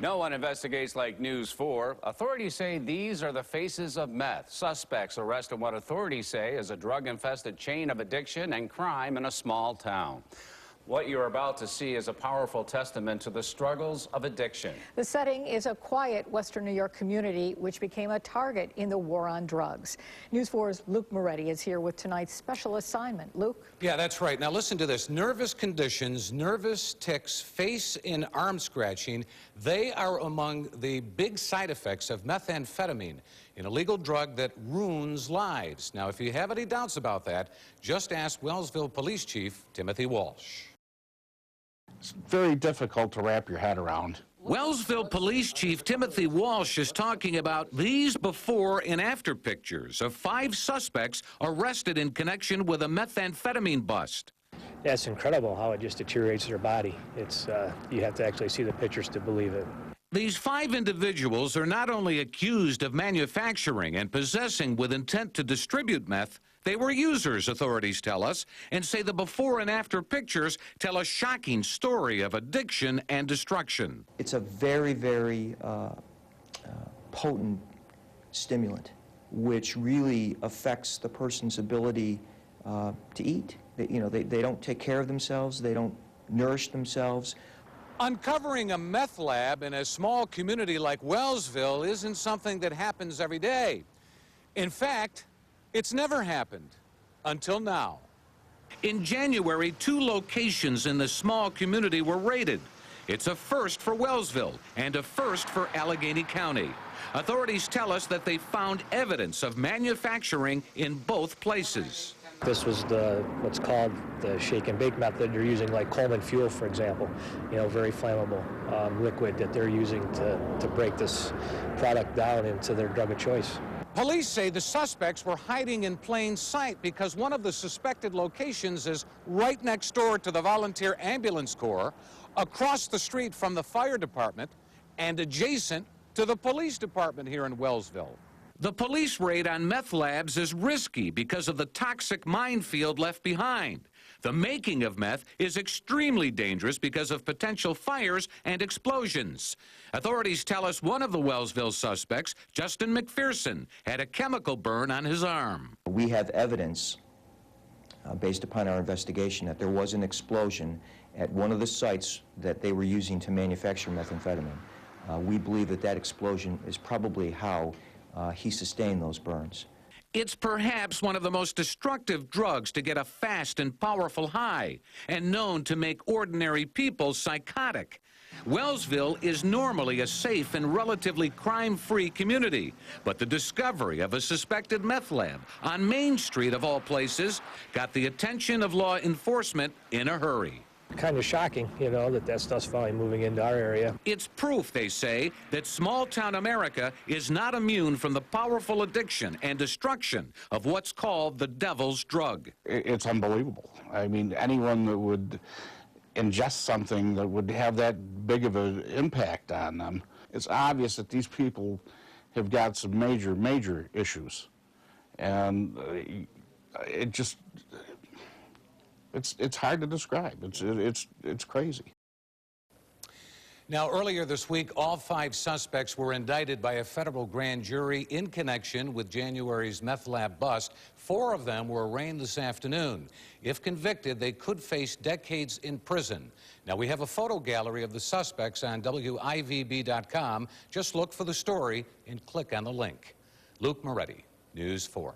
No one investigates like News 4. Authorities say these are the faces of meth. Suspects arrest in what authorities say is a drug-infested chain of addiction and crime in a small town. What you're about to see is a powerful testament to the struggles of addiction. The setting is a quiet Western New York community which became a target in the war on drugs. News 4's Luke Moretti is here with tonight's special assignment. Luke? Yeah, that's right. Now listen to this. Nervous conditions, nervous tics, face and arm scratching, they are among the big side effects of methamphetamine, an illegal drug that ruins lives. Now, if you have any doubts about that, just ask Wellsville Police Chief Timothy Walsh. It's very difficult to wrap your head around. Wellsville Police Chief Timothy Walsh is talking about these before and after pictures of 5 suspects arrested in connection with a methamphetamine bust. Yeah, it's incredible how it just deteriorates their body. It's you have to actually see the pictures to believe it. These 5 individuals are not only accused of manufacturing and possessing with intent to distribute meth, they were users, authorities tell us, and say the before and after pictures tell a shocking story of addiction and destruction. It's a very, very potent stimulant, which really affects the person's ability to eat. They don't take care of themselves, they don't nourish themselves. Uncovering a meth lab in a small community like Wellsville isn't something that happens every day. In fact, it's never happened until now. In January, 2 locations in the small community were raided. It's a first for Wellsville and a first for Allegheny County. Authorities tell us that they found evidence of manufacturing in both places. This was what's called the shake and bake method. They're using like Coleman fuel, for example, very flammable liquid that they're using to break this product down into their drug of choice. Police say the suspects were hiding in plain sight because one of the suspected locations is right next door to the Volunteer Ambulance Corps, across the street from the fire department, and adjacent to the police department here in Wellsville. The police raid on meth labs is risky because of the toxic minefield left behind. The making of meth is extremely dangerous because of potential fires and explosions. Authorities tell us one of the Wellsville suspects, Justin McPherson, had a chemical burn on his arm. We have evidence, based upon our investigation, that there was an explosion at one of the sites that they were using to manufacture methamphetamine. We believe that that explosion is probably how he sustained those burns. It's perhaps one of the most destructive drugs to get a fast and powerful high, and known to make ordinary people psychotic. Wellsville is normally a safe and relatively crime-free community, but the discovery of a suspected meth lab on Main Street, of all places, got the attention of law enforcement in a hurry. Kind of shocking, that stuff's finally moving into our area. It's proof, they say, that small-town America is not immune from the powerful addiction and destruction of what's called the devil's drug. It's unbelievable. I mean, anyone that would ingest something that would have that big of an impact on them, it's obvious that these people have got some major, major issues. And it's hard to describe. It's crazy. Now, earlier this week, all 5 suspects were indicted by a federal grand jury in connection with January's meth lab bust. 4 of them were arraigned this afternoon. If convicted, they could face decades in prison. Now, we have a photo gallery of the suspects on WIVB.com. Just look for the story and click on the link. Luke Moretti, News 4.